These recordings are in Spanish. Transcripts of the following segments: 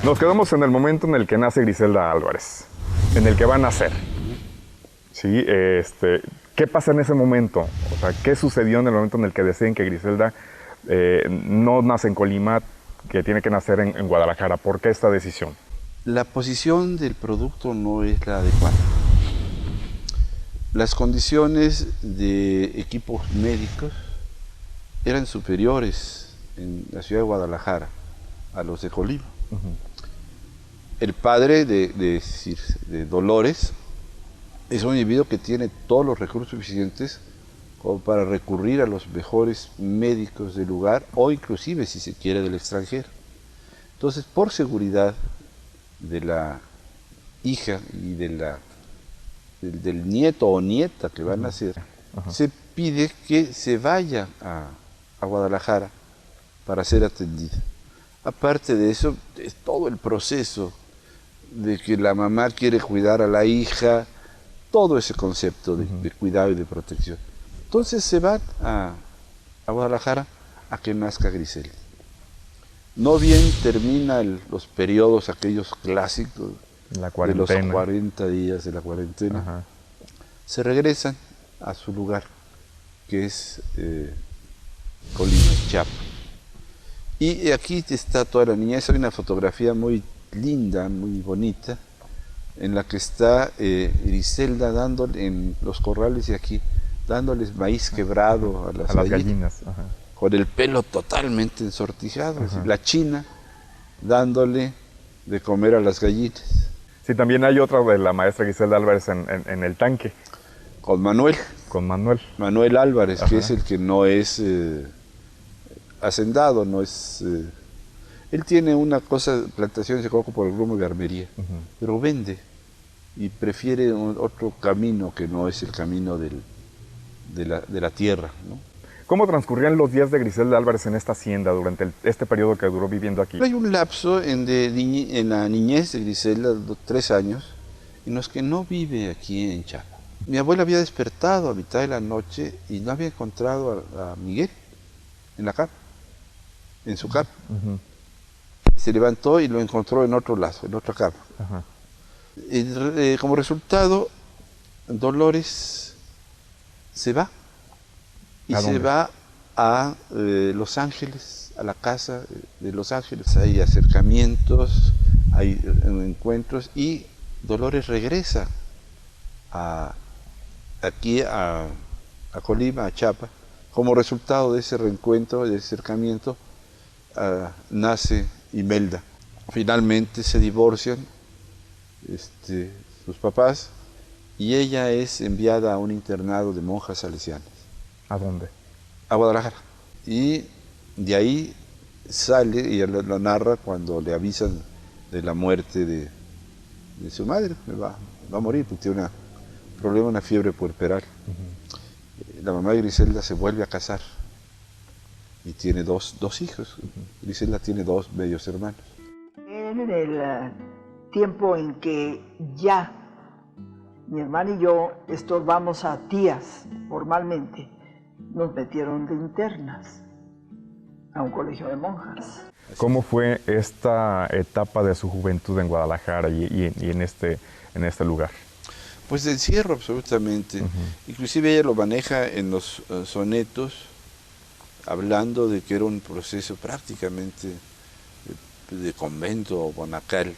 Nos quedamos en el momento en el que nace Griselda Álvarez, en el que va a nacer. ¿Sí? ¿Qué pasa en ese momento? O sea, ¿qué sucedió en el momento en el que deciden que Griselda no nace en Colima, que tiene que nacer en Guadalajara? ¿Por qué esta decisión? La posición del producto no es la adecuada. Las condiciones de equipos médicos eran superiores en la ciudad de Guadalajara a los de Colima. El padre de Dolores es un individuo que tiene todos los recursos suficientes como para recurrir a los mejores médicos del lugar o inclusive, si se quiere, del extranjero. Entonces, por seguridad de la hija y del nieto o nieta que van a nacer, se pide que se vaya a Guadalajara para ser atendida. Aparte de eso, es todo el proceso de que la mamá quiere cuidar a la hija, todo ese concepto de cuidado y de protección. Entonces se van a Guadalajara a que nazca Griselda. No bien termina los periodos aquellos clásicos de los 40 días de la cuarentena, se regresan a su lugar, que es Colima, Chiapas. Y aquí está toda la niñez. Hay una fotografía muy linda, muy bonita, en la que está Griselda dándole en los corrales de aquí, dándoles maíz quebrado a las gallinas. Con el pelo totalmente ensortijado, la china dándole de comer a las gallinas. Sí, también hay otra de la maestra Griselda Álvarez en el tanque. Con Manuel. Con Manuel. Manuel Álvarez, que es el que no es hacendado, no es... él tiene una cosa, plantaciones de coco por el rumbo de armería, pero vende y prefiere otro camino que no es el camino de la tierra, ¿no? ¿Cómo transcurrían los días de Griselda Álvarez en esta hacienda durante este periodo que duró viviendo aquí? Hay un lapso en la niñez de Griselda, 3 años, en los que no vive aquí en Chiapas. Mi abuela había despertado a mitad de la noche y no había encontrado a Miguel en la cama, en su cama. Se levantó y lo encontró en otro lado, en otra cama. Como resultado, Dolores se va. Y se va a Los Ángeles, a la casa de Los Ángeles. Hay acercamientos, hay encuentros y Dolores regresa aquí a Colima, a Chiapas. Como resultado de ese reencuentro, de ese acercamiento, nace Imelda. Finalmente se divorcian sus papás y ella es enviada a un internado de monjas salesianas. ¿A dónde? A Guadalajara. Y de ahí sale, y ella lo narra cuando le avisan de la muerte de su madre. Va a morir porque tiene un problema, una fiebre puerperal. La mamá de Griselda se vuelve a casar y tiene dos hijos. Griselda tiene 2 medios hermanos. En el tiempo en que ya mi hermana y yo estorbamos a tías formalmente, nos metieron de internas a un colegio de monjas. ¿Cómo fue esta etapa de su juventud en Guadalajara y en este lugar? Pues de encierro absolutamente. Inclusive ella lo maneja en los sonetos, hablando de que era un proceso prácticamente de convento o monacal.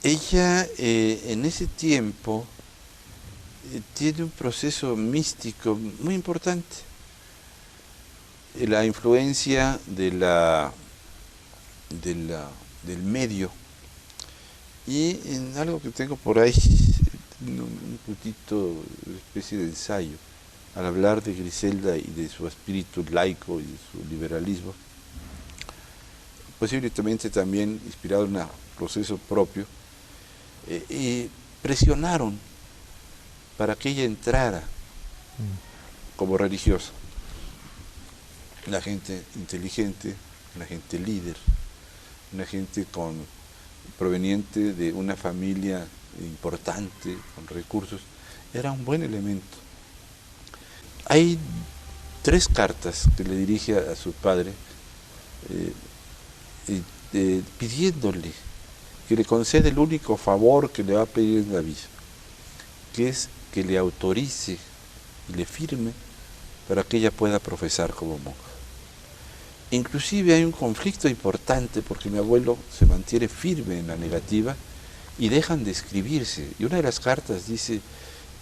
Ella en ese tiempo tiene un proceso místico muy importante. La influencia del medio. Y en algo que tengo por ahí, un puntito, una especie de ensayo, al hablar de Griselda y de su espíritu laico y de su liberalismo, posiblemente también inspirado en un proceso propio, presionaron para que ella entrara como religiosa. La gente inteligente, la gente líder, una gente proveniente de una familia importante, con recursos, era un buen elemento. Hay 3 cartas que le dirige a su padre, pidiéndole que le conceda el único favor que le va a pedir en la vida, que es que le autorice y le firme para que ella pueda profesar como monja. Inclusive hay un conflicto importante porque mi abuelo se mantiene firme en la negativa y dejan de escribirse. Y una de las cartas dice,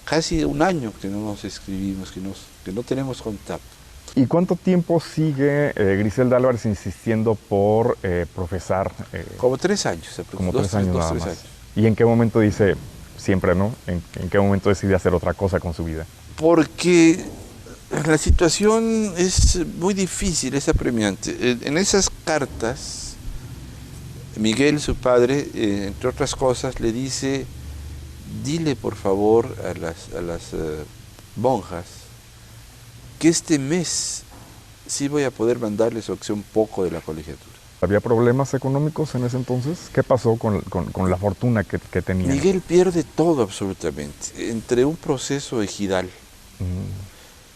casi un año que no nos escribimos, que no tenemos contacto. ¿Y cuánto tiempo sigue Griselda Álvarez insistiendo por profesar? Como 3 años, como 3 años nada más. ¿Y en qué momento dice siempre no? ¿En qué momento decide hacer otra cosa con su vida? Porque la situación es muy difícil, es apremiante. En esas cartas, Miguel, su padre, entre otras cosas, le dice, dile por favor a las monjas que este mes sí voy a poder mandarles aunque sea un poco de la colegiatura. ¿Había problemas económicos en ese entonces? ¿Qué pasó con la fortuna que tenía? Miguel pierde todo absolutamente, entre un proceso ejidal,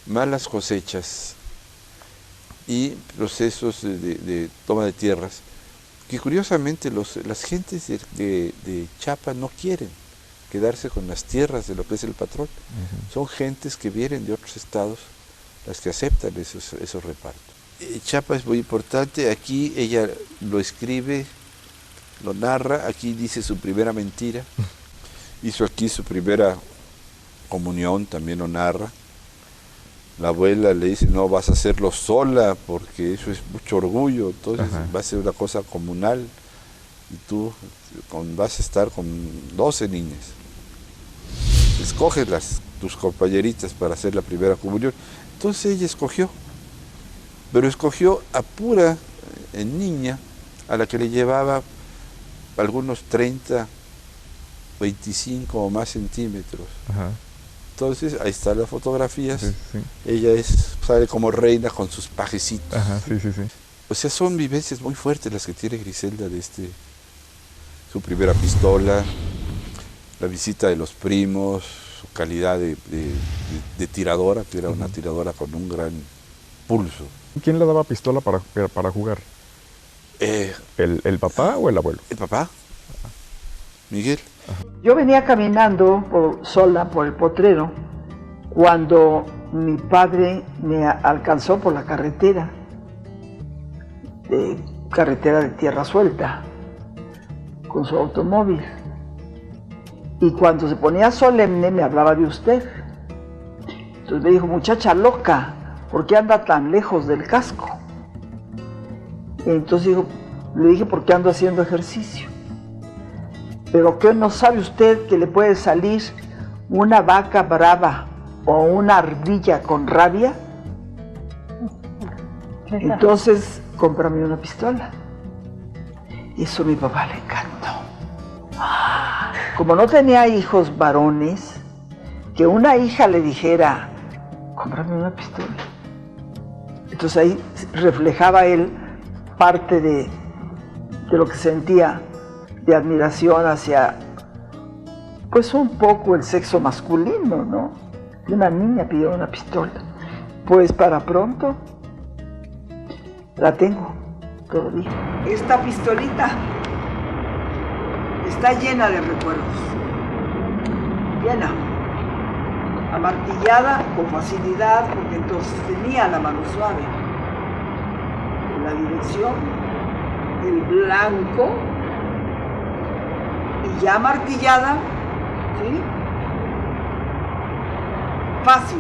malas cosechas y procesos de toma de tierras, que curiosamente las gentes de Chiapas no quieren quedarse con las tierras de lo que es el patrón. Son gentes que vienen de otros estados las que aceptan esos repartos. Chiapas es muy importante, aquí ella lo escribe, lo narra, aquí dice su primera mentira, hizo aquí su primera comunión, también lo narra. La abuela le dice, no, vas a hacerlo sola porque eso es mucho orgullo, entonces va a ser una cosa comunal y tú vas a estar con 12 niñas. Escoge tus compañeritas para hacer la primera comunión. Entonces ella escogió, pero escogió a pura niña a la que le llevaba algunos 30, 25 o más centímetros. Entonces, ahí están las fotografías. Sí. Ella sale como reina con sus pajecitos. O sea, son vivencias muy fuertes las que tiene Griselda de su primera pistola, la visita de los primos, su calidad de tiradora, que era una tiradora con un gran pulso. ¿Quién le daba pistola para jugar? ¿El papá o el abuelo? El papá, Miguel. Yo venía caminando sola por el potrero cuando mi padre me alcanzó por la carretera de tierra suelta con su automóvil. Y cuando se ponía solemne me hablaba de usted. Entonces me dijo, muchacha loca, ¿por qué anda tan lejos del casco? Y entonces le dije, porque ando haciendo ejercicio. Pero ¿qué no sabe usted que le puede salir una vaca brava o una ardilla con rabia? Entonces, cómprame una pistola. Eso a mi papá le encantó. Como no tenía hijos varones, que una hija le dijera, cómprame una pistola. Entonces ahí reflejaba él parte de lo que sentía de admiración hacia, pues un poco el sexo masculino, ¿no? Una niña pidió una pistola. Pues para pronto la tengo todavía. Esta pistolita está llena de recuerdos. Llena. Amartillada con facilidad, porque entonces tenía la mano suave. La dirección, el blanco, y ya martillada, ¿sí? Fácil.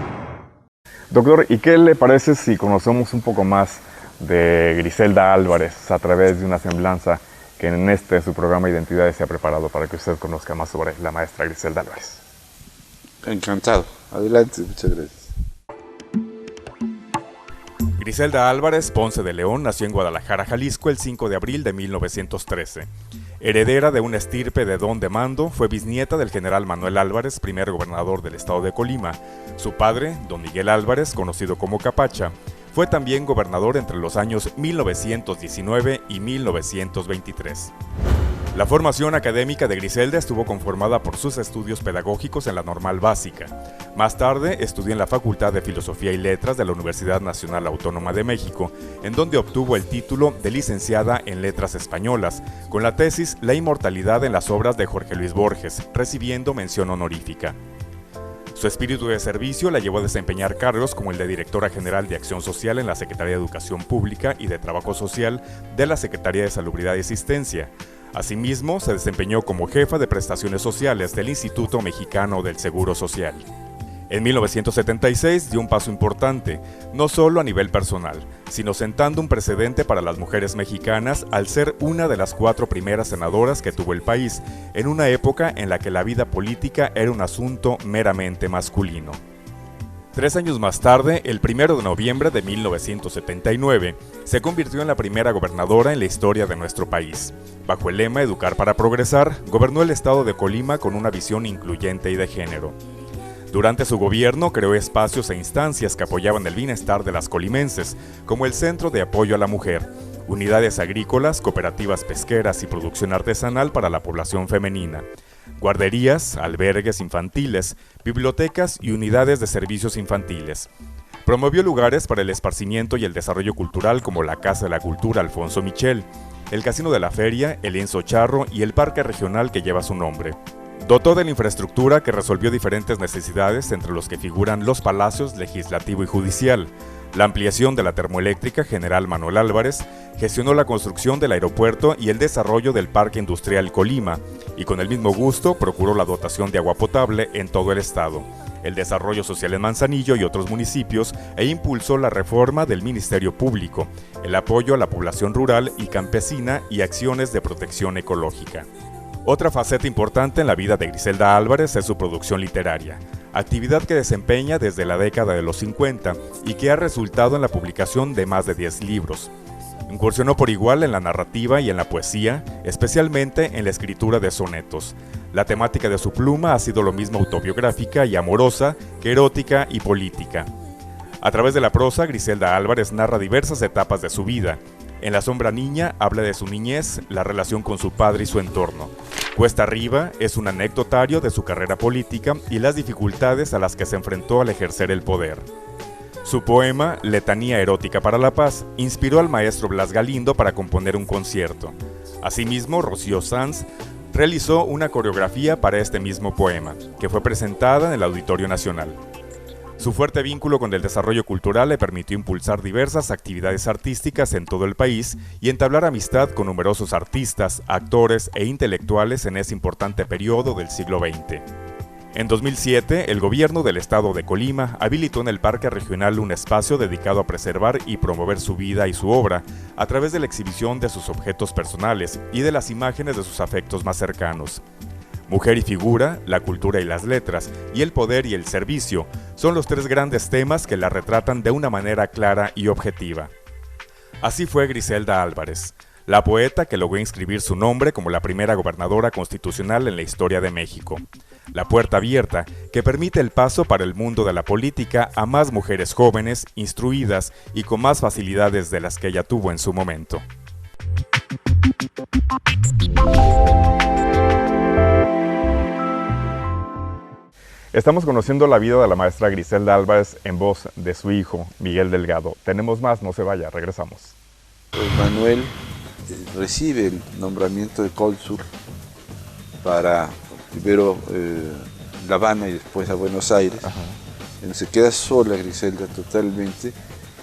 Doctor, ¿y qué le parece si conocemos un poco más de Griselda Álvarez a través de una semblanza que en su programa Identidades se ha preparado para que usted conozca más sobre la maestra Griselda Álvarez? Encantado. Adelante, muchas gracias. Griselda Álvarez Ponce de León nació en Guadalajara, Jalisco, el 5 de abril de 1913. Heredera de una estirpe de don de mando, fue bisnieta del general Manuel Álvarez, primer gobernador del estado de Colima. Su padre, don Miguel Álvarez, conocido como Capacha, fue también gobernador entre los años 1919 y 1923. La formación académica de Griselda estuvo conformada por sus estudios pedagógicos en la Normal Básica, Más tarde estudió en la Facultad de Filosofía y Letras de la Universidad Nacional Autónoma de México, en donde obtuvo el título de licenciada en Letras Españolas, con la tesis La inmortalidad en las obras de Jorge Luis Borges, recibiendo mención honorífica. Su espíritu de servicio la llevó a desempeñar cargos como el de Directora General de Acción Social en la Secretaría de Educación Pública y de Trabajo Social de la Secretaría de Salubridad y Asistencia. Asimismo, se desempeñó como jefa de prestaciones sociales del Instituto Mexicano del Seguro Social. En 1976 dio un paso importante, no solo a nivel personal, sino sentando un precedente para las mujeres mexicanas al ser una de las 4 primeras senadoras que tuvo el país, en una época en la que la vida política era un asunto meramente masculino. 3 años más tarde, el 1 de noviembre de 1979, se convirtió en la primera gobernadora en la historia de nuestro país. Bajo el lema Educar para Progresar, gobernó el estado de Colima con una visión incluyente y de género. Durante su gobierno creó espacios e instancias que apoyaban el bienestar de las colimenses, como el Centro de Apoyo a la Mujer, unidades agrícolas, cooperativas pesqueras y producción artesanal para la población femenina, guarderías, albergues infantiles, bibliotecas y unidades de servicios infantiles. Promovió lugares para el esparcimiento y el desarrollo cultural como la Casa de la Cultura Alfonso Michel, el Casino de la Feria, el Lienzo Charro y el Parque Regional que lleva su nombre. Dotó de la infraestructura que resolvió diferentes necesidades, entre los que figuran los palacios legislativo y judicial, la ampliación de la termoeléctrica General Manuel Álvarez, gestionó la construcción del aeropuerto y el desarrollo del Parque Industrial Colima, y con el mismo gusto procuró la dotación de agua potable en todo el estado, el desarrollo social en Manzanillo y otros municipios, e impulsó la reforma del Ministerio Público, el apoyo a la población rural y campesina y acciones de protección ecológica. Otra faceta importante en la vida de Griselda Álvarez es su producción literaria, actividad que desempeña desde la década de los 50 y que ha resultado en la publicación de más de 10 libros. Incursionó por igual en la narrativa y en la poesía, especialmente en la escritura de sonetos. La temática de su pluma ha sido lo mismo autobiográfica y amorosa que erótica y política. A través de la prosa, Griselda Álvarez narra diversas etapas de su vida. En La sombra niña habla de su niñez, la relación con su padre y su entorno. Cuesta arriba es un anecdotario de su carrera política y las dificultades a las que se enfrentó al ejercer el poder. Su poema, Letanía erótica para la paz, inspiró al maestro Blas Galindo para componer un concierto. Asimismo, Rocío Sanz realizó una coreografía para este mismo poema, que fue presentada en el Auditorio Nacional. Su fuerte vínculo con el desarrollo cultural le permitió impulsar diversas actividades artísticas en todo el país y entablar amistad con numerosos artistas, actores e intelectuales en ese importante periodo del siglo XX. En 2007, el gobierno del estado de Colima habilitó en el Parque Regional un espacio dedicado a preservar y promover su vida y su obra a través de la exhibición de sus objetos personales y de las imágenes de sus afectos más cercanos. Mujer y figura, la cultura y las letras, y el poder y el servicio son los 3 grandes temas que la retratan de una manera clara y objetiva. Así fue Griselda Álvarez, la poeta que logró inscribir su nombre como la primera gobernadora constitucional en la historia de México. La puerta abierta que permite el paso para el mundo de la política a más mujeres jóvenes, instruidas y con más facilidades de las que ella tuvo en su momento. Estamos conociendo la vida de la maestra Griselda Álvarez en voz de su hijo, Miguel Delgado. Tenemos más, no se vaya, regresamos. Manuel recibe el nombramiento de cónsul para primero La Habana y después a Buenos Aires. Se queda sola Griselda totalmente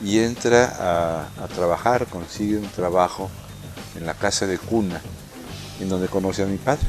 y entra a trabajar, consigue un trabajo en la casa de cuna, en donde conoce a mi padre.